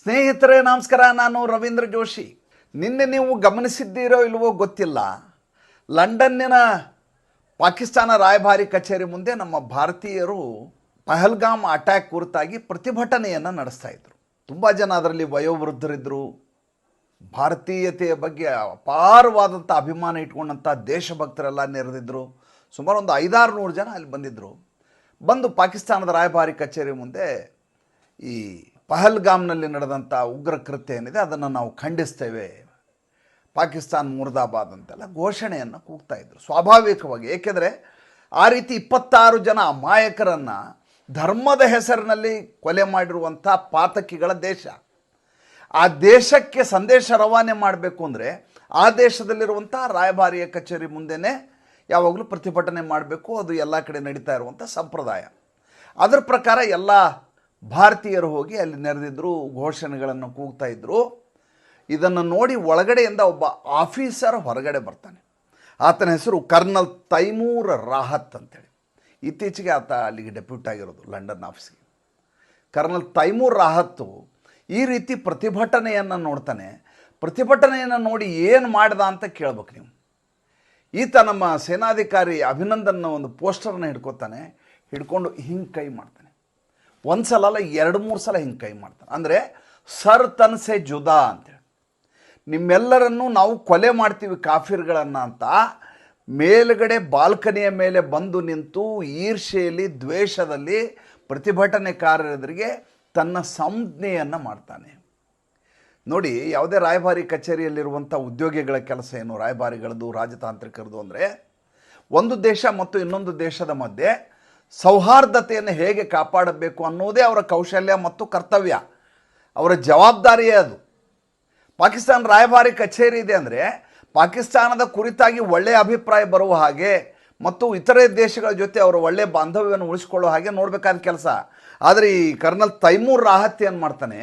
ಸ್ನೇಹಿತರೆ ನಮಸ್ಕಾರ. ನಾನು ರವೀಂದ್ರ ಜೋಶಿ. ನಿನ್ನೆ ನೀವು ಗಮನಿಸಿದ್ದೀರೋ ಇಲ್ವೋ ಗೊತ್ತಿಲ್ಲ, ಲಂಡನ್ನಿನ ಪಾಕಿಸ್ತಾನ ರಾಯಭಾರಿ ಕಚೇರಿ ಮುಂದೆ ನಮ್ಮ ಭಾರತೀಯರು ಪಹಲ್ಗಾಮ್ ಅಟ್ಯಾಕ್ ಕುರಿತಾಗಿ ಪ್ರತಿಭಟನೆಯನ್ನು ನಡೆಸ್ತಾ ಇದ್ರು. ತುಂಬ ಜನ ಅದರಲ್ಲಿ ವಯೋವೃದ್ಧರಿದ್ದರು, ಭಾರತೀಯತೆಯ ಬಗ್ಗೆ ಅಪಾರವಾದಂಥ ಅಭಿಮಾನ ಇಟ್ಕೊಂಡಂಥ ದೇಶಭಕ್ತರೆಲ್ಲ ನೆರೆದಿದ್ದರು. ಸುಮಾರು ಒಂದು 500-600 ಜನ ಅಲ್ಲಿ ಬಂದಿದ್ದರು. ಬಂದು ಪಾಕಿಸ್ತಾನದ ರಾಯಭಾರಿ ಕಚೇರಿ ಮುಂದೆ ಈ ಪಹಲ್ಗಾಮ್ನಲ್ಲಿ ನಡೆದಂಥ ಉಗ್ರ ಕೃತ್ಯ ಏನಿದೆ ಅದನ್ನು ನಾವು ಖಂಡಿಸ್ತೇವೆ, ಪಾಕಿಸ್ತಾನ್ ಮುರ್ದಾಬಾದ್ ಅಂತೆಲ್ಲ ಘೋಷಣೆಯನ್ನು ಕೂಗ್ತಾಯಿದ್ರು ಸ್ವಾಭಾವಿಕವಾಗಿ. ಏಕೆಂದರೆ ಆ ರೀತಿ 26 ಜನ ಅಮಾಯಕರನ್ನು ಧರ್ಮದ ಹೆಸರಿನಲ್ಲಿ ಕೊಲೆ ಮಾಡಿರುವಂಥ ಪಾತಕಿಗಳ ದೇಶ. ಆ ದೇಶಕ್ಕೆ ಸಂದೇಶ ರವಾನೆ ಮಾಡಬೇಕು ಅಂದರೆ ಆ ದೇಶದಲ್ಲಿರುವಂಥ ರಾಯಭಾರಿಯ ಕಚೇರಿ ಮುಂದೆನೇ ಯಾವಾಗಲೂ ಪ್ರತಿಭಟನೆ ಮಾಡಬೇಕು. ಅದು ಎಲ್ಲ ಕಡೆ ನಡೀತಾ ಇರುವಂಥ ಸಂಪ್ರದಾಯ. ಅದರ ಪ್ರಕಾರ ಎಲ್ಲ ಭಾರತೀಯರು ಹೋಗಿ ಅಲ್ಲಿ ನೆರೆದಿದ್ದರು, ಘೋಷಣೆಗಳನ್ನು ಕೂಗ್ತಾ ಇದ್ದರು. ಇದನ್ನು ನೋಡಿ ಒಳಗಡೆಯಿಂದ ಒಬ್ಬ ಆಫೀಸರ್ ಹೊರಗಡೆ ಬರ್ತಾನೆ. ಆತನ ಹೆಸರು ಕರ್ನಲ್ ತೈಮೂರ್ ರಾಹತ್ ಅಂತೇಳಿ. ಇತ್ತೀಚೆಗೆ ಆತ ಅಲ್ಲಿಗೆ ಡೆಪ್ಯೂಟ್ ಆಗಿರೋದು ಲಂಡನ್ ಆಫೀಸ್ಗೆ. ಕರ್ನಲ್ ತೈಮೂರ್ ರಾಹತ್ತು ಈ ರೀತಿ ಪ್ರತಿಭಟನೆಯನ್ನು ನೋಡ್ತಾನೆ. ಪ್ರತಿಭಟನೆಯನ್ನು ನೋಡಿ ಏನು ಮಾಡ್ದ ಅಂತ ಕೇಳ್ಬೇಕು ನೀವು. ಈತ ನಮ್ಮ ಸೇನಾಧಿಕಾರಿ ಅಭಿನಂದನ್ನ ಒಂದು ಪೋಸ್ಟರ್ನ ಹಿಡ್ಕೊತಾನೆ. ಹಿಡ್ಕೊಂಡು ಹಿಂಗೆ ಕೈ ಮಾಡ್ತಾನೆ. ಒಂದು ಸಲ ಅಲ್ಲ, 2-3 ಸಲ ಹಿಂಗೆ ಕೈ ಮಾಡ್ತಾನೆ. ಅಂದರೆ ಸರ್ ತನ್ಸೆ ಜುದಾ ಅಂತೇಳಿ, ನಿಮ್ಮೆಲ್ಲರನ್ನೂ ನಾವು ಕೊಲೆ ಮಾಡ್ತೀವಿ ಕಾಫಿರ್ಗಳನ್ನು ಅಂತ ಮೇಲುಗಡೆ ಬಾಲ್ಕನಿಯ ಮೇಲೆ ಬಂದು ನಿಂತು ಈರ್ಷೆಯಲ್ಲಿ ದ್ವೇಷದಲ್ಲಿ ಪ್ರತಿಭಟನೆಕಾರರಿಗೆ ತನ್ನ ಸಂಜ್ಞೆಯನ್ನು ಮಾಡ್ತಾನೆ. ನೋಡಿ, ಯಾವುದೇ ರಾಯಭಾರಿ ಕಚೇರಿಯಲ್ಲಿರುವಂಥ ಉದ್ಯೋಗಿಗಳ ಕೆಲಸ ಏನು, ರಾಯಭಾರಿಗಳದ್ದು ರಾಜತಾಂತ್ರಿಕರದು ಅಂದರೆ ಒಂದು ದೇಶ ಮತ್ತು ಇನ್ನೊಂದು ದೇಶದ ಮಧ್ಯೆ ಸೌಹಾರ್ದತೆಯನ್ನು ಹೇಗೆ ಕಾಪಾಡಬೇಕು ಅನ್ನೋದೇ ಅವರ ಕೌಶಲ್ಯ ಮತ್ತು ಕರ್ತವ್ಯ, ಅವರ ಜವಾಬ್ದಾರಿಯೇ ಅದು. ಪಾಕಿಸ್ತಾನ ರಾಯಭಾರಿ ಕಚೇರಿ ಇದೆ ಅಂದರೆ ಪಾಕಿಸ್ತಾನದ ಕುರಿತಾಗಿ ಒಳ್ಳೆಯ ಅಭಿಪ್ರಾಯ ಬರುವ ಹಾಗೆ ಮತ್ತು ಇತರೆ ದೇಶಗಳ ಜೊತೆ ಅವರ ಒಳ್ಳೆಯ ಬಾಂಧವ್ಯವನ್ನು ಉಳಿಸ್ಕೊಳ್ಳೋ ಹಾಗೆ ನೋಡಬೇಕಾದ ಕೆಲಸ. ಆದರೆ ಈ ಕರ್ನಲ್ ತೈಮೂರ್ ರಾಹತ್ ಏನು ಮಾಡ್ತಾನೆ,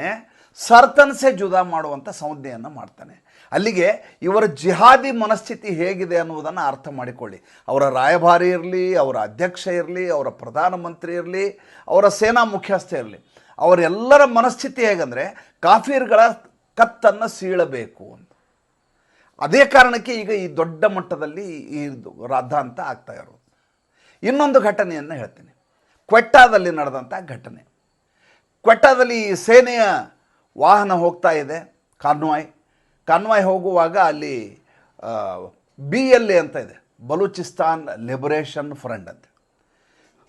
ಸರ್ತನ್ಸೆ ಜುದಾ ಮಾಡುವಂಥ ಸಂಜ್ಞೆಯನ್ನು ಮಾಡ್ತಾನೆ. ಅಲ್ಲಿಗೆ ಇವರ ಜಿಹಾದಿ ಮನಸ್ಥಿತಿ ಹೇಗಿದೆ ಅನ್ನುವುದನ್ನು ಅರ್ಥ ಮಾಡಿಕೊಳ್ಳಿ. ಅವರ ರಾಯಭಾರಿ ಇರಲಿ, ಅವರ ಅಧ್ಯಕ್ಷ ಇರಲಿ, ಅವರ ಪ್ರಧಾನಮಂತ್ರಿ ಇರಲಿ, ಅವರ ಸೇನಾ ಮುಖ್ಯಸ್ಥ ಇರಲಿ, ಅವರೆಲ್ಲರ ಮನಸ್ಥಿತಿ ಹೇಗಂದರೆ ಕಾಫಿರ್ಗಳ ಕತ್ತನ್ನು ಸೀಳಬೇಕು ಅಂತ. ಅದೇ ಕಾರಣಕ್ಕೆ ಈಗ ಈ ದೊಡ್ಡ ಮಟ್ಟದಲ್ಲಿ ಈ ರಾದ್ಧಾಂತ ಆಗ್ತಾ ಇರೋದು. ಇನ್ನೊಂದು ಘಟನೆಯನ್ನು ಹೇಳ್ತೀನಿ. ಕ್ವೆಟ್ಟಾದಲ್ಲಿ ನಡೆದಂಥ ಘಟನೆ. ಕ್ವೆಟ್ಟಾದಲ್ಲಿ ಸೇನೆಯ ವಾಹನ ಹೋಗ್ತಾ ಇದೆ, ಕಾನ್ವಾಯ್ ಹೋಗುವಾಗ ಅಲ್ಲಿ BLA ಅಂತ ಇದೆ, ಬಲೂಚಿಸ್ತಾನ್ ಲಿಬರೇಷನ್ ಫ್ರಂಟ್ ಅಂತ.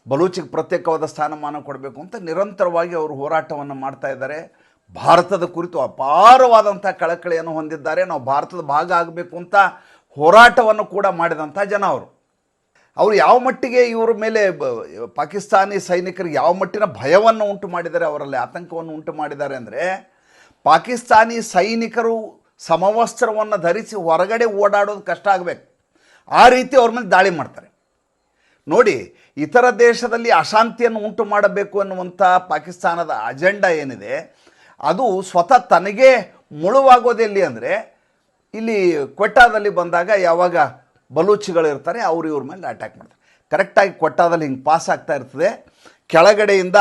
ಬಲೂಚಿಗೆ ಪ್ರತ್ಯೇಕವಾದ ಸ್ಥಾನಮಾನ ಕೊಡಬೇಕು ಅಂತ ನಿರಂತರವಾಗಿ ಅವರು ಹೋರಾಟವನ್ನು ಮಾಡ್ತಾ ಇದ್ದಾರೆ. ಭಾರತದ ಕುರಿತು ಅಪಾರವಾದಂಥ ಕಳಕಳಿಯನ್ನು ಹೊಂದಿದ್ದಾರೆ. ನಾವು ಭಾರತದ ಭಾಗ ಆಗಬೇಕು ಅಂತ ಹೋರಾಟವನ್ನು ಕೂಡ ಮಾಡಿದಂಥ ಜನ ಅವರು ಯಾವ ಮಟ್ಟಿಗೆ ಇವರ ಮೇಲೆ ಪಾಕಿಸ್ತಾನಿ ಸೈನಿಕರಿಗೆ ಯಾವ ಮಟ್ಟಿನ ಭಯವನ್ನು ಉಂಟು ಮಾಡಿದ್ದಾರೆ, ಅವರಲ್ಲಿ ಆತಂಕವನ್ನು ಉಂಟು ಮಾಡಿದ್ದಾರೆ ಅಂದರೆ ಪಾಕಿಸ್ತಾನಿ ಸೈನಿಕರು ಸಮವಸ್ತ್ರವನ್ನು ಧರಿಸಿ ಹೊರಗಡೆ ಓಡಾಡೋದು ಕಷ್ಟ ಆಗಬೇಕು, ಆ ರೀತಿ ಅವ್ರ ಮೇಲೆ ದಾಳಿ ಮಾಡ್ತಾರೆ. ನೋಡಿ, ಇತರ ದೇಶದಲ್ಲಿ ಅಶಾಂತಿಯನ್ನು ಉಂಟು ಮಾಡಬೇಕು ಅನ್ನುವಂಥ ಪಾಕಿಸ್ತಾನದ ಅಜೆಂಡಾ ಏನಿದೆ ಅದು ಸ್ವತಃ ತನಗೇ ಮುಳುವಾಗೋದೆಲ್ಲಿ ಅಂದರೆ ಇಲ್ಲಿ ಕ್ವೆಟ್ಟಾದಲ್ಲಿ ಬಂದಾಗ ಯಾವಾಗ ಬಲೂಚಿಗಳು ಇರ್ತಾರೆ ಅವರು ಇವ್ರ ಮೇಲೆ ಅಟ್ಯಾಕ್ ಮಾಡ್ತಾರೆ. ಕರೆಕ್ಟಾಗಿ ಕ್ವೆಟ್ಟಾದಲ್ಲಿ ಹಿಂಗೆ ಪಾಸ್ ಆಗ್ತಾ ಇರ್ತದೆ, ಕೆಳಗಡೆಯಿಂದ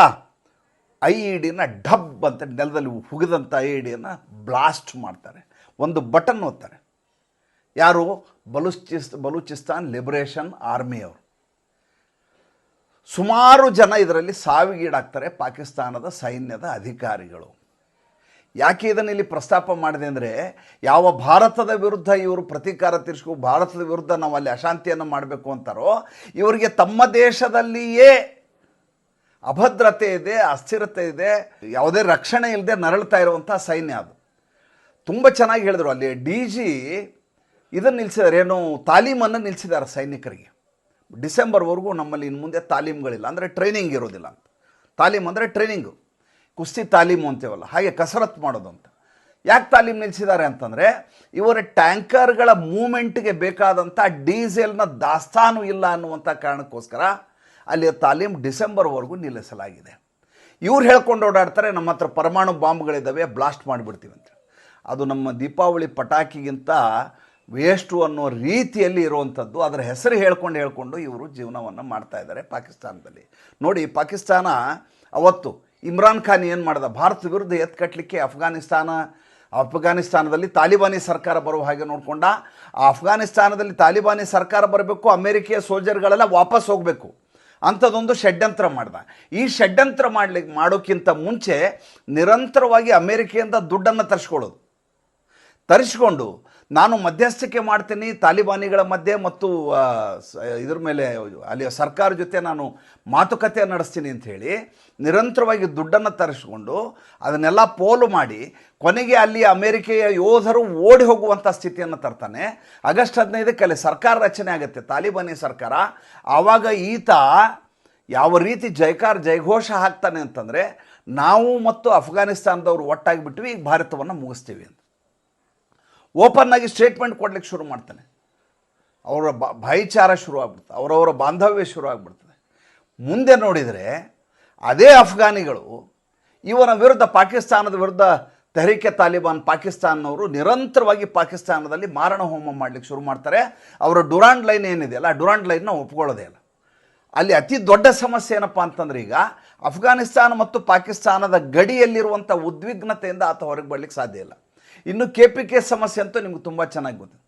IEDನ ಡಬ್ ಅಂತ ನೆಲದಲ್ಲಿ ಹುಗಿದಂಥ IEDಯನ್ನು ಬ್ಲಾಸ್ಟ್ ಮಾಡ್ತಾರೆ. ಒಂದು ಬಟನ್ ಒತ್ತಾರೆ. ಯಾರು? ಬಲೂಚಿಸ್ತಾನ್ ಲಿಬರೇಷನ್ ಆರ್ಮಿಯವರು. ಸುಮಾರು ಜನ ಇದರಲ್ಲಿ ಸಾವಿಗೀಡಾಗ್ತಾರೆ, ಪಾಕಿಸ್ತಾನದ ಸೈನ್ಯದ ಅಧಿಕಾರಿಗಳು. ಯಾಕೆ ಇದನ್ನು ಇಲ್ಲಿ ಪ್ರಸ್ತಾಪ ಮಾಡಿದೆ ಅಂದರೆ, ಯಾವ ಭಾರತದ ವಿರುದ್ಧ ಇವರು ಪ್ರತೀಕಾರ ತೀರಿಸ್ಕೊ, ಭಾರತದ ವಿರುದ್ಧ ನಾವು ಅಲ್ಲಿ ಅಶಾಂತಿಯನ್ನು ಮಾಡಬೇಕು ಅಂತಾರೋ, ಇವರಿಗೆ ತಮ್ಮ ದೇಶದಲ್ಲಿಯೇ ಅಭದ್ರತೆ ಇದೆ, ಅಸ್ಥಿರತೆ ಇದೆ, ಯಾವುದೇ ರಕ್ಷಣೆ ಇಲ್ಲದೆ ನರಳ್ತಾ ಇರುವಂಥ ಸೈನ್ಯ ಅದು. ತುಂಬ ಚೆನ್ನಾಗಿ ಹೇಳಿದ್ರು. ಅಲ್ಲಿ DG ಇದನ್ನು ನಿಲ್ಲಿಸಿದ್ದಾರೆ, ಏನು ತಾಲೀಮನ್ನು ನಿಲ್ಲಿಸಿದ್ದಾರೆ ಸೈನಿಕರಿಗೆ. ಡಿಸೆಂಬರ್ವರೆಗೂ ನಮ್ಮಲ್ಲಿ ಇನ್ನು ಮುಂದೆ ತಾಲೀಮ್ಗಳಿಲ್ಲ, ಅಂದರೆ ಟ್ರೈನಿಂಗ್ ಇರೋದಿಲ್ಲ ಅಂತ. ತಾಲೀಮ್ ಅಂದರೆ ಟ್ರೈನಿಂಗು, ಕುಸ್ತಿ ತಾಲೀಮು ಅಂತೇವಲ್ಲ ಹಾಗೆ ಕಸರತ್ತು ಮಾಡೋದು ಅಂತ. ಯಾಕೆ ತಾಲೀಮ್ ನಿಲ್ಲಿಸಿದ್ದಾರೆ ಅಂತಂದರೆ ಇವರ ಟ್ಯಾಂಕರ್ಗಳ ಮೂಮೆಂಟ್ಗೆ ಬೇಕಾದಂಥ ಡೀಸೆಲ್ನ ದಾಸ್ತಾನು ಇಲ್ಲ ಅನ್ನುವಂಥ ಕಾರಣಕ್ಕೋಸ್ಕರ ಅಲ್ಲಿ ತಾಲೀಮ್ ಡಿಸೆಂಬರ್ವರೆಗೂ ನಿಲ್ಲಿಸಲಾಗಿದೆ. ಇವ್ರು ಹೇಳ್ಕೊಂಡು ಓಡಾಡ್ತಾರೆ, ನಮ್ಮ ಹತ್ರ ಪರಮಾಣು ಬಾಂಬ್ಗಳಿದ್ದಾವೆ, ಬ್ಲಾಸ್ಟ್ ಮಾಡಿಬಿಡ್ತೀವಿ ಅಂತ. ಅದು ನಮ್ಮ ದೀಪಾವಳಿ ಪಟಾಕಿಗಿಂತ ವೇಸ್ಟು ಅನ್ನೋ ರೀತಿಯಲ್ಲಿ ಇರುವಂಥದ್ದು. ಅದರ ಹೆಸರು ಹೇಳ್ಕೊಂಡು ಇವರು ಜೀವನವನ್ನು ಮಾಡ್ತಾ ಇದ್ದಾರೆ ಪಾಕಿಸ್ತಾನದಲ್ಲಿ. ನೋಡಿ, ಪಾಕಿಸ್ತಾನ ಅವತ್ತು ಇಮ್ರಾನ್ ಖಾನ್ ಏನು ಮಾಡ್ದ, ಭಾರತ ವಿರುದ್ಧ ಎತ್ಕಟ್ಟಲಿಕ್ಕೆ ಅಫ್ಘಾನಿಸ್ತಾನದಲ್ಲಿ ತಾಲಿಬಾನಿ ಸರ್ಕಾರ ಬರುವ ಹಾಗೆ ನೋಡಿಕೊಂಡ. ಆ ಅಫ್ಘಾನಿಸ್ತಾನದಲ್ಲಿ ತಾಲಿಬಾನಿ ಸರ್ಕಾರ ಬರಬೇಕು, ಅಮೇರಿಕೆಯ ಸೋಲ್ಜರ್ಗಳೆಲ್ಲ ವಾಪಸ್ ಹೋಗಬೇಕು ಅಂಥದ್ದೊಂದು ಷಡ್ಯಂತ್ರ ಮಾಡ್ದ. ಈ ಷಡ್ಯಂತ್ರ ಮಾಡೋಕ್ಕಿಂತ ಮುಂಚೆ ನಿರಂತರವಾಗಿ ಅಮೇರಿಕೆಯಿಂದ ದುಡ್ಡನ್ನು ತರಿಸ್ಕೊಂಡು ನಾನು ಮಧ್ಯಸ್ಥಿಕೆ ಮಾಡ್ತೀನಿ ತಾಲಿಬಾನಿಗಳ ಮಧ್ಯೆ ಮತ್ತು ಇದ್ರ ಮೇಲೆ ಅಲ್ಲಿಯ ಸರ್ಕಾರ ಜೊತೆ ನಾನು ಮಾತುಕತೆ ನಡೆಸ್ತೀನಿ ಅಂಥೇಳಿ ನಿರಂತರವಾಗಿ ದುಡ್ಡನ್ನು ತರಿಸ್ಕೊಂಡು ಅದನ್ನೆಲ್ಲ ಪೋಲು ಮಾಡಿ ಕೊನೆಗೆ ಅಲ್ಲಿ ಅಮೇರಿಕೆಯ ಯೋಧರು ಓಡಿ ಹೋಗುವಂಥ ಸ್ಥಿತಿಯನ್ನು ತರ್ತಾನೆ. ಆಗಸ್ಟ್ 15ಕ್ಕೆ ಅಲ್ಲಿ ಸರ್ಕಾರ ರಚನೆ ಆಗುತ್ತೆ, ತಾಲಿಬಾನಿ ಸರ್ಕಾರ. ಆವಾಗ ಈತ ಯಾವ ರೀತಿ ಜಯಘೋಷ ಹಾಕ್ತಾನೆ ಅಂತಂದರೆ, ನಾವು ಮತ್ತು ಅಫ್ಘಾನಿಸ್ತಾನದವರು ಒಟ್ಟಾಗಿ ಬಿಟ್ವಿ, ಈಗ ಭಾರತವನ್ನು ಮುಗಿಸ್ತೀವಿ ಅಂತ ಓಪನ್ ಆಗಿ ಸ್ಟೇಟ್ಮೆಂಟ್ ಕೊಡ್ಲಿಕ್ಕೆ ಶುರು ಮಾಡ್ತಾನೆ. ಅವರ ಭಾಯಿಚಾರ ಶುರು ಆಗ್ಬಿಡ್ತದೆ, ಅವರವರ ಬಾಂಧವ್ಯ ಶುರು ಆಗ್ಬಿಡ್ತದೆ. ಮುಂದೆ ನೋಡಿದರೆ ಅದೇ ಅಫ್ಘಾನಿಗಳು ಇವನ ವಿರುದ್ಧ, ಪಾಕಿಸ್ತಾನದ ವಿರುದ್ಧ ತೆಹರೀಕೆ ತಾಲಿಬಾನ್ ಪಾಕಿಸ್ತಾನವರು ನಿರಂತರವಾಗಿ ಪಾಕಿಸ್ತಾನದಲ್ಲಿ ಮಾರಣ ಹೋಮ ಮಾಡಲಿಕ್ಕೆ ಶುರು ಮಾಡ್ತಾರೆ. ಅವರ ಡುರಾಂಡ್ ಲೈನ್ ಏನಿದೆಯಲ್ಲ, ಆ ಡುರಾಂಡ್ ಲೈನ್ನ ಒಪ್ಕೊಳ್ಳೋದೇ ಇಲ್ಲ. ಅಲ್ಲಿ ಅತಿ ದೊಡ್ಡ ಸಮಸ್ಯೆ ಏನಪ್ಪ ಅಂತಂದ್ರೆ, ಈಗ ಅಫ್ಘಾನಿಸ್ತಾನ ಮತ್ತು ಪಾಕಿಸ್ತಾನದ ಗಡಿಯಲ್ಲಿರುವಂಥ ಉದ್ವಿಗ್ನತೆಯಿಂದ ಆತ ಹೊರಗೆ ಬರಲಿಕ್ಕೆ ಸಾಧ್ಯ ಇಲ್ಲ. ಇನ್ನು KPK ಸಮಸ್ಯೆ ಅಂತೂ ನಿಮ್ಗೆ ತುಂಬ ಚೆನ್ನಾಗಿ ಗೊತ್ತು.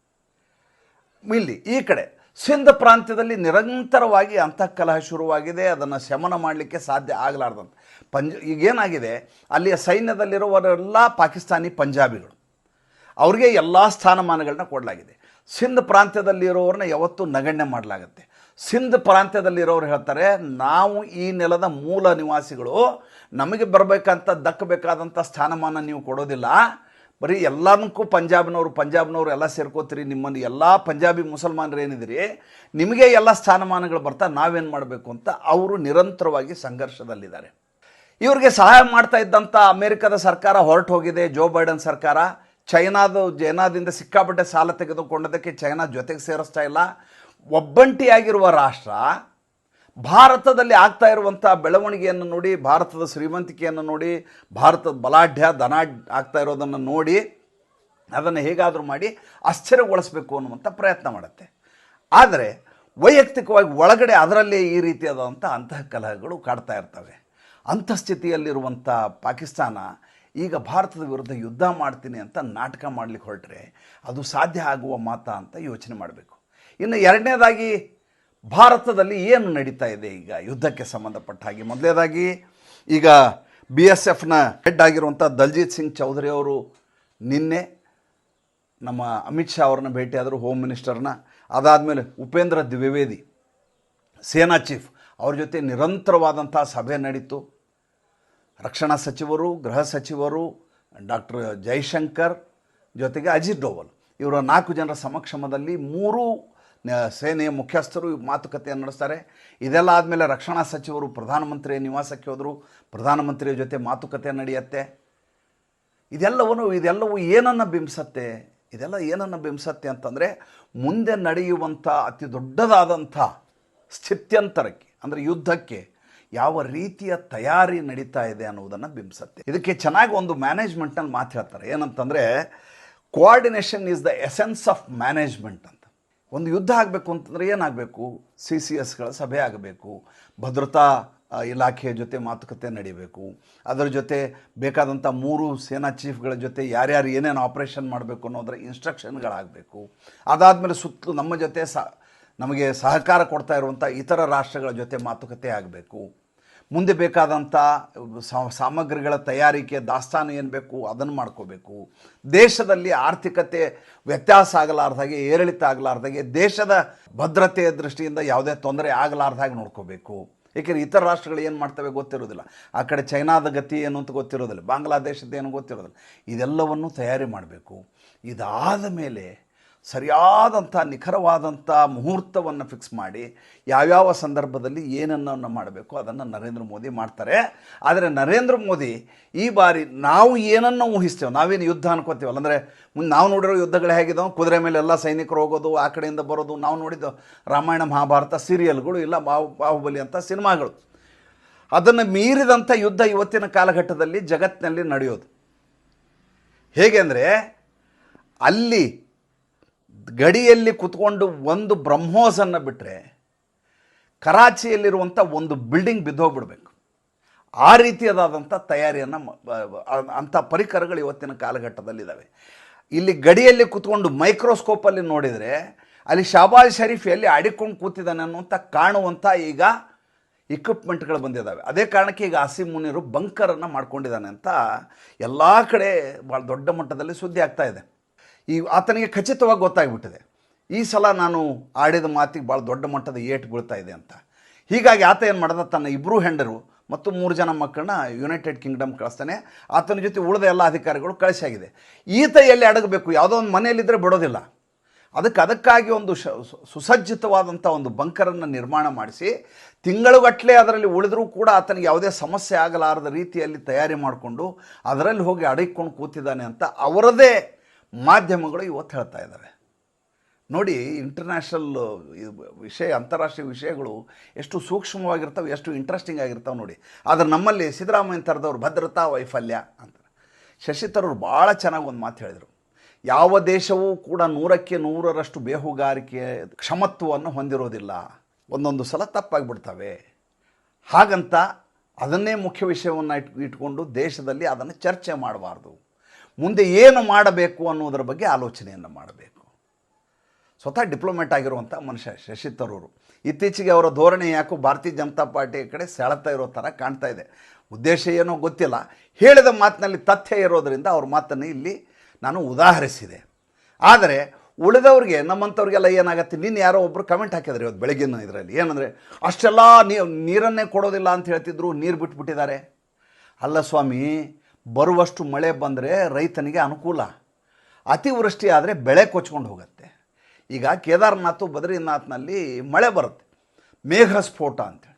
ಇಲ್ಲಿ ಈ ಕಡೆ ಸಿಂಧ್ ಪ್ರಾಂತ್ಯದಲ್ಲಿ ನಿರಂತರವಾಗಿ ಅಂತಃಕಲಹ ಶುರುವಾಗಿದೆ, ಅದನ್ನು ಶಮನ ಮಾಡಲಿಕ್ಕೆ ಸಾಧ್ಯ ಆಗಲಾರ್ದಂತೆ. ಈಗೇನಾಗಿದೆ, ಅಲ್ಲಿಯ ಸೈನ್ಯದಲ್ಲಿರುವವರೆಲ್ಲ ಪಾಕಿಸ್ತಾನಿ ಪಂಜಾಬಿಗಳು, ಅವ್ರಿಗೆ ಎಲ್ಲ ಸ್ಥಾನಮಾನಗಳನ್ನ ಕೊಡಲಾಗಿದೆ. ಸಿಂಧ್ ಪ್ರಾಂತ್ಯದಲ್ಲಿರೋರನ್ನ ಯಾವತ್ತೂ ನಗಣ್ಯ ಮಾಡಲಾಗುತ್ತೆ. ಸಿಂಧ್ ಪ್ರಾಂತ್ಯದಲ್ಲಿರೋರು ಹೇಳ್ತಾರೆ, ನಾವು ಈ ನೆಲದ ಮೂಲ ನಿವಾಸಿಗಳು, ನಮಗೆ ದಕ್ಕಬೇಕಾದಂಥ ಸ್ಥಾನಮಾನ ನೀವು ಕೊಡೋದಿಲ್ಲ, ಬರೀ ಎಲ್ಲನಕ್ಕೂ ಪಂಜಾಬ್ನವರು ಎಲ್ಲ ಸೇರ್ಕೋತೀರಿ, ನಿಮ್ಮನ್ನು ಎಲ್ಲ ಪಂಜಾಬಿ ಮುಸಲ್ಮಾನರು ಏನಿದ್ದೀರಿ ನಿಮಗೆ ಎಲ್ಲ ಸ್ಥಾನಮಾನಗಳು ಬರ್ತಾ, ನಾವೇನು ಮಾಡಬೇಕು ಅಂತ ಅವರು ನಿರಂತರವಾಗಿ ಸಂಘರ್ಷದಲ್ಲಿದ್ದಾರೆ. ಇವರಿಗೆ ಸಹಾಯ ಮಾಡ್ತಾ ಇದ್ದಂಥ ಅಮೇರಿಕದ ಸರ್ಕಾರ ಹೊರಟು ಹೋಗಿದೆ. ಜೋ ಬೈಡನ್ ಸರ್ಕಾರ ಚೈನಾದಿಂದ ಸಿಕ್ಕಾಪಟ್ಟೆ ಸಾಲ ತೆಗೆದುಕೊಂಡದಕ್ಕೆ ಚೈನಾ ಜೊತೆಗೆ ಸೇರಿಸ್ತಾ ಇಲ್ಲ. ಒಬ್ಬಂಟಿಯಾಗಿರುವ ರಾಷ್ಟ್ರ ಭಾರತದಲ್ಲಿ ಆಗ್ತಾ ಇರುವಂಥ ಬೆಳವಣಿಗೆಯನ್ನು ನೋಡಿ, ಭಾರತದ ಶ್ರೀಮಂತಿಕೆಯನ್ನು ನೋಡಿ, ಭಾರತದ ದನ ಆಗ್ತಾ ಇರೋದನ್ನು ನೋಡಿ ಅದನ್ನು ಹೇಗಾದರೂ ಮಾಡಿ ಅಸ್ಥಿರಗೊಳಿಸಬೇಕು ಅನ್ನುವಂಥ ಪ್ರಯತ್ನ ಮಾಡುತ್ತೆ. ಆದರೆ ವೈಯಕ್ತಿಕವಾಗಿ ಒಳಗಡೆ ಅದರಲ್ಲೇ ಈ ರೀತಿಯಾದಂಥ ಅಂತಃಕಲಹಗಳು ಕಾಡ್ತಾ ಇರ್ತವೆ. ಅಂಥ ಸ್ಥಿತಿಯಲ್ಲಿರುವಂಥ ಪಾಕಿಸ್ತಾನ ಈಗ ಭಾರತದ ವಿರುದ್ಧ ಯುದ್ಧ ಮಾಡ್ತೀನಿ ಅಂತ ನಾಟಕ ಮಾಡಲಿಕ್ಕೆ ಹೊರಟ್ರೆ ಅದು ಸಾಧ್ಯ ಆಗುವ ಮಾತಾ ಅಂತ ಯೋಚನೆ ಮಾಡಬೇಕು. ಇನ್ನು ಎರಡನೇದಾಗಿ, ಭಾರತದಲ್ಲಿ ಏನು ನಡೀತಾ ಇದೆ ಈಗ ಯುದ್ಧಕ್ಕೆ ಸಂಬಂಧಪಟ್ಟ ಹಾಗೆ. ಮೊದಲನೇದಾಗಿ ಈಗ BSFನ ಹೆಡ್ ಆಗಿರುವಂಥ ದಲ್ಜಿತ್ ಸಿಂಗ್ ಚೌಧರಿ ಅವರು ನಿನ್ನೆ ನಮ್ಮ ಅಮಿತ್ ಶಾ ಅವ್ರನ್ನ ಭೇಟಿಯಾದರು, ಹೋಮ್ ಮಿನಿಸ್ಟರ್ನ. ಅದಾದಮೇಲೆ ಉಪೇಂದ್ರ ದ್ವಿವೇದಿ ಸೇನಾ ಚೀಫ್ ಅವ್ರ ಜೊತೆ ನಿರಂತರವಾದಂಥ ಸಭೆ ನಡೀತು. ರಕ್ಷಣಾ ಸಚಿವರು, ಗೃಹ ಸಚಿವರು, ಡಾಕ್ಟರ್ ಜೈಶಂಕರ್ ಜೊತೆಗೆ ಅಜಿತ್ ಡೋವಲ್ ಇವರ 4 ಜನರ ಸಮಕ್ಷಮದಲ್ಲಿ 3 ಸೇನೆಯ ಮುಖ್ಯಸ್ಥರು ಮಾತುಕತೆಯನ್ನು ನಡೆಸ್ತಾರೆ. ಇದೆಲ್ಲ ಆದಮೇಲೆ ರಕ್ಷಣಾ ಸಚಿವರು ಪ್ರಧಾನಮಂತ್ರಿಯ ನಿವಾಸಕ್ಕೆ ಹೋದರು, ಪ್ರಧಾನಮಂತ್ರಿಯ ಜೊತೆ ಮಾತುಕತೆ ನಡೆಯುತ್ತೆ. ಇದೆಲ್ಲವೂ ಏನನ್ನು ಬಿಂಬಿಸತ್ತೆ ಅಂತಂದರೆ, ಮುಂದೆ ನಡೆಯುವಂಥ ಅತಿ ದೊಡ್ಡದಾದಂಥ ಸ್ಥಿತ್ಯಂತರಕ್ಕೆ, ಅಂದರೆ ಯುದ್ಧಕ್ಕೆ ಯಾವ ರೀತಿಯ ತಯಾರಿ ನಡೀತಾ ಇದೆ ಅನ್ನೋದನ್ನು ಬಿಂಬಿಸುತ್ತೆ. ಇದಕ್ಕೆ ಚೆನ್ನಾಗಿ ಒಂದು ಮ್ಯಾನೇಜ್ಮೆಂಟ್ನಲ್ಲಿ ಮಾತು ಹೇಳ್ತಾರೆ, ಏನಂತಂದರೆ coordination is the essence of management ಅಂತ. ಒಂದು ಯುದ್ಧ ಆಗಬೇಕು ಅಂತಂದರೆ ಏನಾಗಬೇಕು, CCSಗಳ ಸಭೆ ಆಗಬೇಕು, ಭದ್ರತಾ ಇಲಾಖೆಯ ಜೊತೆ ಮಾತುಕತೆ ನಡೀಬೇಕು, ಅದರ ಜೊತೆ ಬೇಕಾದಂಥ 3 ಸೇನಾ ಚೀಫ್ಗಳ ಜೊತೆ ಯಾರ್ಯಾರು ಏನೇನು ಆಪ್ರೇಷನ್ ಮಾಡಬೇಕು ಅನ್ನೋದರ ಇನ್ಸ್ಟ್ರಕ್ಷನ್ಗಳಾಗಬೇಕು. ಅದಾದಮೇಲೆ ಸುತ್ತಲೂ ನಮ್ಮ ಜೊತೆ ನಮಗೆ ಸಹಕಾರ ಕೊಡ್ತಾ ಇರುವಂಥ ಇತರ ರಾಷ್ಟ್ರಗಳ ಜೊತೆ ಮಾತುಕತೆ ಆಗಬೇಕು. ಮುಂದೆ ಬೇಕಾದಂಥ ಸಾಮಗ್ರಿಗಳ ತಯಾರಿಕೆ, ದಾಸ್ತಾನು ಏನು ಬೇಕು ಅದನ್ನು ಮಾಡ್ಕೋಬೇಕು. ದೇಶದಲ್ಲಿ ಆರ್ಥಿಕತೆ ವ್ಯತ್ಯಾಸ ಆಗಲಾರ್ದಾಗೆ, ಏರಿಳಿತ ಆಗಲಾರ್ದಾಗೆ, ದೇಶದ ಭದ್ರತೆಯ ದೃಷ್ಟಿಯಿಂದ ಯಾವುದೇ ತೊಂದರೆ ಆಗಲಾರ್ದಾಗೆ ನೋಡ್ಕೋಬೇಕು. ಏಕೆಂದರೆ ಇತರ ರಾಷ್ಟ್ರಗಳು ಏನು ಮಾಡ್ತವೆ ಗೊತ್ತಿರೋದಿಲ್ಲ, ಆ ಕಡೆ ಚೈನಾದ ಗತಿ ಏನು ಅಂತ ಗೊತ್ತಿರೋದಿಲ್ಲ, ಬಾಂಗ್ಲಾದೇಶದ ಏನು ಗೊತ್ತಿರೋದಿಲ್ಲ. ಇದೆಲ್ಲವನ್ನು ತಯಾರಿ ಮಾಡಬೇಕು. ಇದಾದ ಮೇಲೆ ಸರಿಯಾದಂಥ ನಿಖರವಾದಂಥ ಮುಹೂರ್ತವನ್ನು ಫಿಕ್ಸ್ ಮಾಡಿ ಯಾವ್ಯಾವ ಸಂದರ್ಭದಲ್ಲಿ ಏನನ್ನು ಮಾಡಬೇಕು ಅದನ್ನು ನರೇಂದ್ರ ಮೋದಿ ಮಾಡ್ತಾರೆ. ಆದರೆ ನರೇಂದ್ರ ಮೋದಿ ಈ ಬಾರಿ ನಾವು ಏನನ್ನು ಊಹಿಸ್ತೇವೆ, ನಾವೇನು ಯುದ್ಧ ಅನ್ಕೋತೀವಲ್ಲ, ಅಂದರೆ ನಾವು ನೋಡಿರೋ ಯುದ್ಧಗಳು ಹೇಗಿದ್ದಾವೆ, ಕುದುರೆ ಮೇಲೆ ಎಲ್ಲ ಸೈನಿಕರು ಹೋಗೋದು, ಆ ಕಡೆಯಿಂದ ಬರೋದು, ನಾವು ನೋಡಿದ್ದು ರಾಮಾಯಣ ಮಹಾಭಾರತ ಸೀರಿಯಲ್ಗಳು, ಇಲ್ಲ ಬಾಹುಬಲಿ ಅಂತ ಸಿನಿಮಾಗಳು. ಅದನ್ನು ಮೀರಿದಂಥ ಯುದ್ಧ ಇವತ್ತಿನ ಕಾಲಘಟ್ಟದಲ್ಲಿ ಜಗತ್ತಿನಲ್ಲಿ ನಡೆಯೋದು ಹೇಗೆ ಅಂದರೆ, ಅಲ್ಲಿ ಗಡಿಯಲ್ಲಿ ಕೂತ್ಕೊಂಡು ಒಂದು ಬ್ರಹ್ಮೋಸನ್ನು ಬಿಟ್ಟರೆ ಕರಾಚಿಯಲ್ಲಿರುವಂಥ ಒಂದು ಬಿಲ್ಡಿಂಗ್ ಬಿದ್ದೋಗ್ಬಿಡ್ಬೇಕು. ಆ ರೀತಿಯಾದಂಥ ತಯಾರಿಯನ್ನು ಅಂಥ ಪರಿಕರಗಳು ಇವತ್ತಿನ ಕಾಲಘಟ್ಟದಲ್ಲಿದ್ದಾವೆ. ಇಲ್ಲಿ ಗಡಿಯಲ್ಲಿ ಕೂತ್ಕೊಂಡು ಮೈಕ್ರೋಸ್ಕೋಪಲ್ಲಿ ನೋಡಿದರೆ ಅಲ್ಲಿ ಶಹಬಾಜ್ ಶರೀಫ್ ಎಲ್ಲಿ ಆಡಿಕೊಂಡು ಕೂತಿದ್ದಾನೆ ಅನ್ನುವಂಥ ಕಾಣುವಂಥ ಈಗ ಇಕ್ವಿಪ್ಮೆಂಟ್ಗಳು ಬಂದಿದ್ದಾವೆ. ಅದೇ ಕಾರಣಕ್ಕೆ ಈಗ ಆಸಿಮ್ ಮುನೀರು ಬಂಕರನ್ನು ಮಾಡ್ಕೊಂಡಿದ್ದಾನೆ ಅಂತ ಎಲ್ಲ ಕಡೆ ಭಾಳ ದೊಡ್ಡ ಮಟ್ಟದಲ್ಲಿ ಸುದ್ದಿ ಆಗ್ತಾ ಇದೆ. ಈ ಆತನಿಗೆ ಖಚಿತವಾಗಿ ಗೊತ್ತಾಗ್ಬಿಟ್ಟಿದೆ ಈ ಸಲ ನಾನು ಆಡಿದ ಮಾತಿಗೆ ಭಾಳ ದೊಡ್ಡ ಮಟ್ಟದ ಏಟು ಬೀಳ್ತಾ ಇದೆ ಅಂತ. ಹೀಗಾಗಿ ಆತ ಏನು ಮಾಡ್ದ, ತನ್ನ ಇಬ್ಬರು ಹೆಂಡರು ಮತ್ತು 3 ಜನ ಮಕ್ಕಳನ್ನ ಯುನೈಟೆಡ್ ಕಿಂಗ್ಡಮ್ ಕಳಿಸ್ತಾನೆ. ಆತನ ಜೊತೆ ಉಳಿದ ಎಲ್ಲ ಅಧಿಕಾರಿಗಳು ಕಳಿಸಾಗಿದೆ. ಈತ ಎಲ್ಲಿ ಅಡಗಬೇಕು, ಯಾವುದೋ ಒಂದು ಮನೆಯಲ್ಲಿದ್ದರೆ ಬಿಡೋದಿಲ್ಲ. ಅದಕ್ಕಾಗಿ ಒಂದು ಸುಸಜ್ಜಿತವಾದಂಥ ಒಂದು ಬಂಕರನ್ನು ನಿರ್ಮಾಣ ಮಾಡಿಸಿ ತಿಂಗಳುಗಟ್ಟಲೆ ಅದರಲ್ಲಿ ಉಳಿದರೂ ಕೂಡ ಆತನಿಗೆ ಯಾವುದೇ ಸಮಸ್ಯೆ ಆಗಲಾರದ ರೀತಿಯಲ್ಲಿ ತಯಾರಿ ಮಾಡಿಕೊಂಡು ಅದರಲ್ಲಿ ಹೋಗಿ ಅಡಗಿಕೊಂಡು ಕೂತಿದ್ದಾನೆ ಅಂತ ಅವರದೇ ಮಾಧ್ಯಮಗಳು ಇವತ್ತು ಹೇಳ್ತಾ ಇದ್ದಾವೆ. ನೋಡಿ, ಇಂಟರ್ನ್ಯಾಷನಲ್ ವಿಷಯ, ಅಂತಾರಾಷ್ಟ್ರೀಯ ವಿಷಯಗಳು ಎಷ್ಟು ಸೂಕ್ಷ್ಮವಾಗಿರ್ತವೆ, ಎಷ್ಟು ಇಂಟ್ರೆಸ್ಟಿಂಗ್ ಆಗಿರ್ತಾವೆ ನೋಡಿ. ಆದರೆ ನಮ್ಮಲ್ಲಿ ಸಿದ್ದರಾಮಯ್ಯ ಥರದವ್ರು ಭದ್ರತಾ ವೈಫಲ್ಯ ಅಂತಾರೆ. ಶಶಿ ತರೂರು ಭಾಳ ಚೆನ್ನಾಗಿ ಒಂದು ಮಾತು ಹೇಳಿದರು. ಯಾವ ದೇಶವೂ ಕೂಡ 100ಕ್ಕೆ 100ರಷ್ಟು ಬೇಹುಗಾರಿಕೆ ಕ್ಷಮತ್ವವನ್ನು ಹೊಂದಿರೋದಿಲ್ಲ, ಒಂದೊಂದು ಸಲ ತಪ್ಪಾಗಿಬಿಡ್ತವೆ. ಹಾಗಂತ ಅದನ್ನೇ ಮುಖ್ಯ ವಿಷಯವನ್ನು ಇಟ್ಕೊಂಡು ದೇಶದಲ್ಲಿ ಅದನ್ನು ಚರ್ಚೆ ಮಾಡಬಾರ್ದು. ಮುಂದೆ ಏನು ಮಾಡಬೇಕು ಅನ್ನೋದರ ಬಗ್ಗೆ ಆಲೋಚನೆಯನ್ನು ಮಾಡಬೇಕು. ಸ್ವತಃ ಡಿಪ್ಲೊಮೇಟ್ ಆಗಿರುವಂಥ ಮನುಷ್ಯ ಶಶಿ ತರೂರು. ಇತ್ತೀಚೆಗೆ ಅವರ ಧೋರಣೆ ಯಾಕೋ ಭಾರತೀಯ ಜನತಾ ಪಾರ್ಟಿಯ ಕಡೆ ಸೆಳೆತಾ ಇರೋ ಥರ ಕಾಣ್ತಾ ಇದೆ. ಉದ್ದೇಶ ಏನೋ ಗೊತ್ತಿಲ್ಲ, ಹೇಳಿದ ಮಾತಿನಲ್ಲಿ ತಥ್ಯ ಇರೋದರಿಂದ ಅವ್ರ ಮಾತನ್ನು ಇಲ್ಲಿ ನಾನು ಉದಾಹರಿಸಿದೆ. ಆದರೆ ಉಳಿದವ್ರಿಗೆ, ನಮ್ಮಂಥವ್ರಿಗೆಲ್ಲ ಏನಾಗುತ್ತೆ, ನಿನ್ನೆ ಯಾರೋ ಒಬ್ಬರು ಕಮೆಂಟ್ ಹಾಕಿದ್ದಾರೆ ಇವತ್ತು ಬೆಳಗಿನ ಇದರಲ್ಲಿ. ಏನಂದರೆ, ಅಷ್ಟೆಲ್ಲ ನೀರನ್ನೇ ಕೊಡೋದಿಲ್ಲ ಅಂತ ಹೇಳ್ತಿದ್ರು, ನೀರು ಬಿಟ್ಬಿಟ್ಟಿದ್ದಾರೆ. ಅಲ್ಲ ಸ್ವಾಮಿ, ಬರುವಷ್ಟು ಮಳೆ ಬಂದರೆ ರೈತನಿಗೆ ಅನುಕೂಲ, ಅತಿವೃಷ್ಟಿ ಆದರೆ ಬೆಳೆ ಕೊಚ್ಕೊಂಡು ಹೋಗುತ್ತೆ. ಈಗ ಕೇದಾರ್ನಾಥ್ ಬದ್ರಿನಾಥ್ನಲ್ಲಿ ಮಳೆ ಬರುತ್ತೆ, ಮೇಘಸ್ಫೋಟ ಅಂತೇಳಿ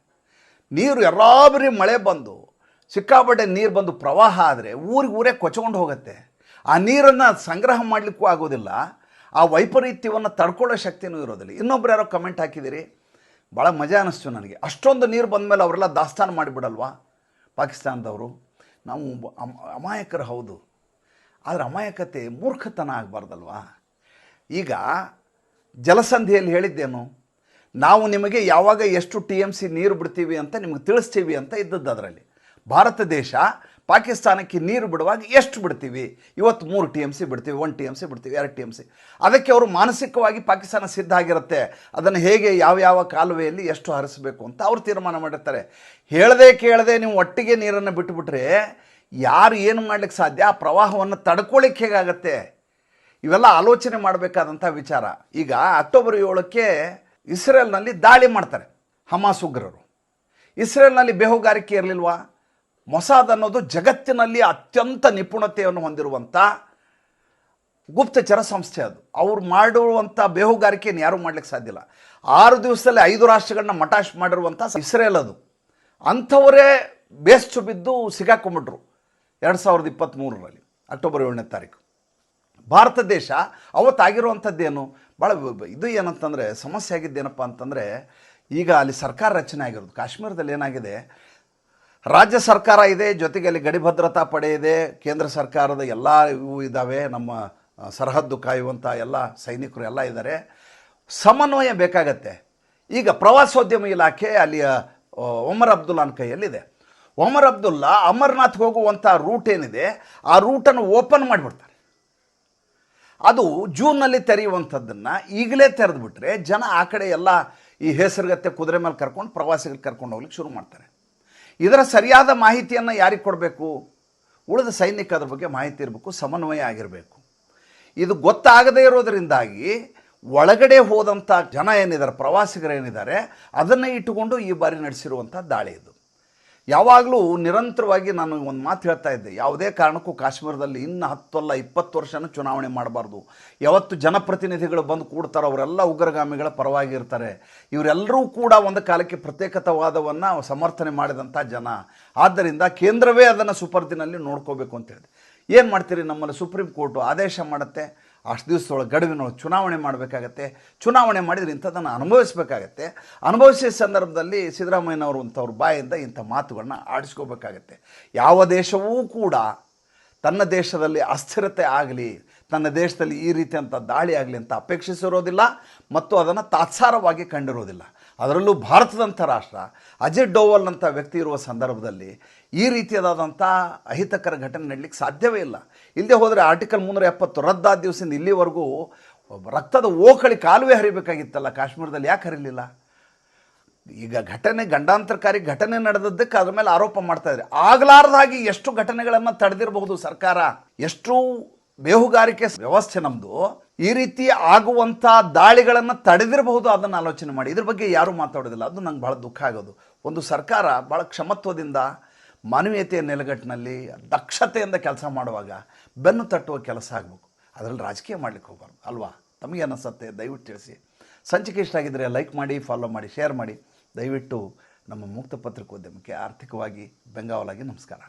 ನೀರು ಎಲ್ಲಾಬರಿ ಮಳೆ ಬಂದು ಸಿಕ್ಕಾಪಟ್ಟೆ ನೀರು ಬಂದು ಪ್ರವಾಹ ಆದರೆ ಊರೇ ಕೊಚ್ಕೊಂಡು ಹೋಗುತ್ತೆ. ಆ ನೀರನ್ನು ಸಂಗ್ರಹ ಮಾಡಲಿಕ್ಕೂ ಆಗೋದಿಲ್ಲ, ಆ ವೈಪರೀತ್ಯವನ್ನು ತಡ್ಕೊಳ್ಳೋ ಶಕ್ತಿನೂ ಇರೋದಿಲ್ಲ. ಇನ್ನೊಬ್ರು ಯಾರೋ ಕಮೆಂಟ್ ಹಾಕಿದ್ದೀರಿ, ಭಾಳ ಮಜಾ ಅನ್ನಿಸ್ತು ನನಗೆ. ಅಷ್ಟೊಂದು ನೀರು ಬಂದಮೇಲೆ ಅವರೆಲ್ಲ ದಾಸ್ತಾನು ಮಾಡಿಬಿಡಲ್ವಾ ಪಾಕಿಸ್ತಾನದವರು? ನಾವು ಅಮಾಯಕರು ಹೌದು, ಆದರೆ ಅಮಾಯಕತೆ ಮೂರ್ಖತನ ಆಗಬಾರ್ದಲ್ವಾ? ಈಗ ಜಲಸಂಧಿಯಲ್ಲಿ ಹೇಳಿದ್ದೇನು, ನಾವು ನಿಮಗೆ ಯಾವಾಗ ಎಷ್ಟು TMC ನೀರು ಬಿಡ್ತೀವಿ ಅಂತ ನಿಮಗೆ ತಿಳಿಸ್ತೀವಿ ಅಂತ ಇದ್ದದ್ದು. ಅದರಲ್ಲಿ ಭಾರತ ದೇಶ ಪಾಕಿಸ್ತಾನಕ್ಕೆ ನೀರು ಬಿಡುವಾಗ ಎಷ್ಟು ಬಿಡ್ತೀವಿ, ಇವತ್ತು 3 TMC ಬಿಡ್ತೀವಿ, 1 TMC ಬಿಡ್ತೀವಿ, 2 TMC. ಅದಕ್ಕೆ ಅವರು ಮಾನಸಿಕವಾಗಿ ಪಾಕಿಸ್ತಾನ ಸಿದ್ಧ ಆಗಿರುತ್ತೆ, ಅದನ್ನು ಹೇಗೆ ಯಾವ ಕಾಲುವೆಯಲ್ಲಿ ಎಷ್ಟು ಹರಿಸಬೇಕು ಅಂತ ಅವರು ತೀರ್ಮಾನ ಮಾಡಿರ್ತಾರೆ. ಹೇಳದೆ ಕೇಳದೆ ನೀವು ಒಟ್ಟಿಗೆ ನೀರನ್ನು ಬಿಟ್ಟುಬಿಟ್ರೆ ಯಾರು ಏನು ಮಾಡಲಿಕ್ಕೆ ಸಾಧ್ಯ? ಆ ಪ್ರವಾಹವನ್ನು ತಡ್ಕೊಳ್ಳಿಕ್ಕೆ ಹೇಗಾಗತ್ತೆ? ಇವೆಲ್ಲ ಆಲೋಚನೆ ಮಾಡಬೇಕಾದಂಥ ವಿಚಾರ. ಈಗ ಅಕ್ಟೋಬರ್ 7ಕ್ಕೆ ಇಸ್ರೇಲ್ನಲ್ಲಿ ದಾಳಿ ಮಾಡ್ತಾರೆ ಹಮಾಸ್ ಉಗ್ರರು. ಇಸ್ರೇಲ್ನಲ್ಲಿ ಬೇಹುಗಾರಿಕೆ ಇರಲಿಲ್ವಾ? ಮೊಸಾದ್ ಅನ್ನೋದು ಜಗತ್ತಿನಲ್ಲಿ ಅತ್ಯಂತ ನಿಪುಣತೆಯನ್ನು ಹೊಂದಿರುವಂಥ ಗುಪ್ತಚರ ಸಂಸ್ಥೆ. ಅದು ಅವ್ರು ಮಾಡುವಂಥ ಬೇಹುಗಾರಿಕೆಯನ್ನು ಯಾರೂ ಮಾಡಲಿಕ್ಕೆ ಸಾಧ್ಯ ಇಲ್ಲ. 6 ದಿವಸದಲ್ಲಿ 5 ರಾಷ್ಟ್ರಗಳನ್ನ ಮಟಾಶ್ ಮಾಡಿರುವಂಥ ಇಸ್ರೇಲ್ ಅದು. ಅಂಥವರೇ ಬೇಸ್ತು ಬಿದ್ದು ಸಿಗಾಕೊಂಡ್ಬಿಟ್ರು 2023ರಲ್ಲಿ ಅಕ್ಟೋಬರ್ 7ನೇ ತಾರೀಕು. ಭಾರತ ದೇಶ ಅವತ್ತಾಗಿರುವಂಥದ್ದೇನು ಭಾಳ ಇದು ಏನಂತಂದರೆ, ಸಮಸ್ಯೆ ಆಗಿದ್ದೇನಪ್ಪ ಅಂತಂದರೆ, ಈಗ ಅಲ್ಲಿ ಸರ್ಕಾರ ರಚನೆ ಆಗಿರೋದು. ಕಾಶ್ಮೀರದಲ್ಲಿ ಏನಾಗಿದೆ, ರಾಜ್ಯ ಸರ್ಕಾರ ಇದೆ, ಜೊತೆಗೆ ಅಲ್ಲಿ ಗಡಿ ಭದ್ರತಾ ಪಡೆ ಇದೆ, ಕೇಂದ್ರ ಸರ್ಕಾರದ ಎಲ್ಲ ಇವು ಇದ್ದಾವೆ, ನಮ್ಮ ಸರಹದ್ದು ಕಾಯುವಂಥ ಎಲ್ಲ ಸೈನಿಕರು ಎಲ್ಲ ಇದ್ದಾರೆ. ಸಮನ್ವಯ ಬೇಕಾಗತ್ತೆ. ಈಗ ಪ್ರವಾಸೋದ್ಯಮ ಇಲಾಖೆ ಅಲ್ಲಿಯ ಒಮರ್ ಅಬ್ದುಲ್ಲಾನ ಕೈಯಲ್ಲಿದೆ. ಒಮರ್ ಅಬ್ದುಲ್ಲಾ ಅಮರ್ನಾಥ್ಗೆ ಹೋಗುವಂಥ ರೂಟ್ ಏನಿದೆ, ಆ ರೂಟನ್ನು ಓಪನ್ ಮಾಡಿಬಿಡ್ತಾರೆ. ಅದು ಜೂನ್ನಲ್ಲಿ ತೆರೆಯುವಂಥದ್ದನ್ನು ಈಗಲೇ ತೆರೆದುಬಿಟ್ರೆ ಜನ ಆ ಕಡೆ ಎಲ್ಲ ಈ ಹೆಸರುಗತ್ತೆ ಕುದುರೆ ಮೇಲೆ ಕರ್ಕೊಂಡು ಪ್ರವಾಸಿಗಳು ಕರ್ಕೊಂಡು ಹೋಗ್ಲಿಕ್ಕೆ ಶುರು ಮಾಡ್ತಾರೆ. ಇದರ ಸರಿಯಾದ ಮಾಹಿತಿಯನ್ನು ಯಾರಿಗೆ ಕೊಡಬೇಕು? ಉಳಿದ ಸೈನಿಕ ಅದ್ರ ಬಗ್ಗೆ ಮಾಹಿತಿ ಇರಬೇಕು, ಸಮನ್ವಯ ಆಗಿರಬೇಕು. ಇದು ಗೊತ್ತಾಗದೇ ಇರೋದರಿಂದಾಗಿ ಒಳಗಡೆ ಹೋದಂಥ ಜನ ಏನಿದ್ದಾರೆ, ಪ್ರವಾಸಿಗರೇನಿದ್ದಾರೆ, ಅದನ್ನೇ ಇಟ್ಟುಕೊಂಡು ಈ ಬಾರಿ ನಡೆಸಿರುವಂಥ ದಾಳಿ ಇದು. ಯಾವಾಗಲೂ ನಿರಂತರವಾಗಿ ನಾನು ಒಂದು ಮಾತು ಹೇಳ್ತಾ ಇದ್ದೆ, ಯಾವುದೇ ಕಾರಣಕ್ಕೂ ಕಾಶ್ಮೀರದಲ್ಲಿ ಇನ್ನು 10 ಅಲ್ಲ 20 ವರ್ಷನೂ ಚುನಾವಣೆ ಮಾಡಬಾರ್ದು. ಯಾವತ್ತು ಜನಪ್ರತಿನಿಧಿಗಳು ಬಂದು ಕೂಡ್ತಾರೋ ಅವರೆಲ್ಲ ಉಗ್ರಗಾಮಿಗಳ ಪರವಾಗಿ ಇರ್ತಾರೆ. ಇವರೆಲ್ಲರೂ ಕೂಡ ಒಂದು ಕಾಲಕ್ಕೆ ಪ್ರತ್ಯೇಕತಾವಾದವನ್ನು ಸಮರ್ಥನೆ ಮಾಡಿದಂಥ ಜನ. ಆದ್ದರಿಂದ ಕೇಂದ್ರವೇ ಅದನ್ನು ಸುಪರ್ದಿನಲ್ಲಿ ನೋಡ್ಕೋಬೇಕು ಅಂತ ಹೇಳಿದೆ. ಏನು ಮಾಡ್ತೀರಿ, ನಮ್ಮಲ್ಲಿ ಸುಪ್ರೀಂ ಕೋರ್ಟು ಆದೇಶ ಮಾಡುತ್ತೆ, ಅಷ್ಟು ದಿವಸದೊಳಗೆ ಗಡುವಿನೊಳಗೆ ಚುನಾವಣೆ ಮಾಡಬೇಕಾಗತ್ತೆ. ಚುನಾವಣೆ ಮಾಡಿದರೆ ಇಂಥದ್ದನ್ನು ಅನುಭವಿಸಬೇಕಾಗತ್ತೆ. ಅನುಭವಿಸಿದ ಸಂದರ್ಭದಲ್ಲಿ ಸಿದ್ದರಾಮಯ್ಯನವರು ಅಂಥವ್ರ ಬಾಯಿಂದ ಇಂಥ ಮಾತುಗಳನ್ನ ಆಡಿಸ್ಕೋಬೇಕಾಗತ್ತೆ. ಯಾವ ದೇಶವೂ ಕೂಡ ತನ್ನ ದೇಶದಲ್ಲಿ ಅಸ್ಥಿರತೆ ಆಗಲಿ, ತನ್ನ ದೇಶದಲ್ಲಿ ಈ ರೀತಿಯಂಥ ದಾಳಿ ಆಗಲಿ ಅಂತ ಅಪೇಕ್ಷಿಸಿರೋದಿಲ್ಲ ಮತ್ತು ಅದನ್ನು ತಾತ್ಸಾರವಾಗಿ ಕಂಡಿರೋದಿಲ್ಲ. ಅದರಲ್ಲೂ ಭಾರತದಂಥ ರಾಷ್ಟ್ರ, ಅಜಿತ್ ಡೋವಲ್ ಅಂತ ವ್ಯಕ್ತಿ ಇರುವ ಸಂದರ್ಭದಲ್ಲಿ ಈ ರೀತಿಯಾದಂಥ ಅಹಿತಕರ ಘಟನೆ ನಡಲಿಕ್ಕೆ ಸಾಧ್ಯವೇ ಇಲ್ಲ. ಇಲ್ಲದೆ ಹೋದರೆ ಆರ್ಟಿಕಲ್ 370 ರದ್ದಾದ ದಿವಸದಿಂದ ಇಲ್ಲಿವರೆಗೂ ರಕ್ತದ ಓಕಳಿ ಕಾಲುವೆ ಹರಿಬೇಕಾಗಿತ್ತಲ್ಲ, ಕಾಶ್ಮೀರದಲ್ಲಿ ಯಾಕೆ ಹರಿಲಿಲ್ಲ? ಈಗ ಘಟನೆ ಗಂಡಾಂತರಕಾರಿ ಘಟನೆ ನಡೆದದ್ದಕ್ಕೆ ಅದ್ರ ಮೇಲೆ ಆರೋಪ ಮಾಡ್ತಾ ಇದ್ದಾರೆ. ಆಗಲಾರದಾಗಿ ಎಷ್ಟು ಘಟನೆಗಳನ್ನು ತಡೆದಿರಬಹುದು ಸರ್ಕಾರ, ಎಷ್ಟು ಬೇಹುಗಾರಿಕೆ ವ್ಯವಸ್ಥೆ ನಮ್ಮದು, ಈ ರೀತಿ ಆಗುವಂಥ ದಾಳಿಗಳನ್ನು ತಡೆದಿರಬಹುದು, ಅದನ್ನು ಆಲೋಚನೆ ಮಾಡಿ. ಇದ್ರ ಬಗ್ಗೆ ಯಾರೂ ಮಾತಾಡೋದಿಲ್ಲ. ಅದು ನಂಗೆ ಭಾಳ ದುಃಖ ಆಗೋದು. ಒಂದು ಸರ್ಕಾರ ಭಾಳ ಕ್ಷಮತ್ವದಿಂದ ಮಾನವೀಯತೆಯ ನೆಲೆಗಟ್ಟಿನಲ್ಲಿ ದಕ್ಷತೆಯಿಂದ ಕೆಲಸ ಮಾಡುವಾಗ ಬೆನ್ನು ತಟ್ಟುವ ಕೆಲಸ ಆಗಬೇಕು. ಅದರಲ್ಲಿ ರಾಜಕೀಯ ಮಾಡಲಿಕ್ಕೆ ಹೋಗಬಾರ್ದು ಅಲ್ವಾ? ತಮಗೆ ಅನ್ನಿಸುತ್ತೆ? ದಯವಿಟ್ಟು ತಿಳಿಸಿ. ಸಂಚಿಕೆ ಇಷ್ಟ ಆಗಿದ್ದರೆ ಲೈಕ್ ಮಾಡಿ, ಫಾಲೋ ಮಾಡಿ, ಶೇರ್ ಮಾಡಿ. ದಯವಿಟ್ಟು ನಮ್ಮ ಮುಕ್ತ ಪತ್ರಿಕೋದ್ಯಮಕ್ಕೆ ಆರ್ಥಿಕವಾಗಿ ಬೆಂಗಾವಲಾಗಿ ನಮಸ್ಕಾರ.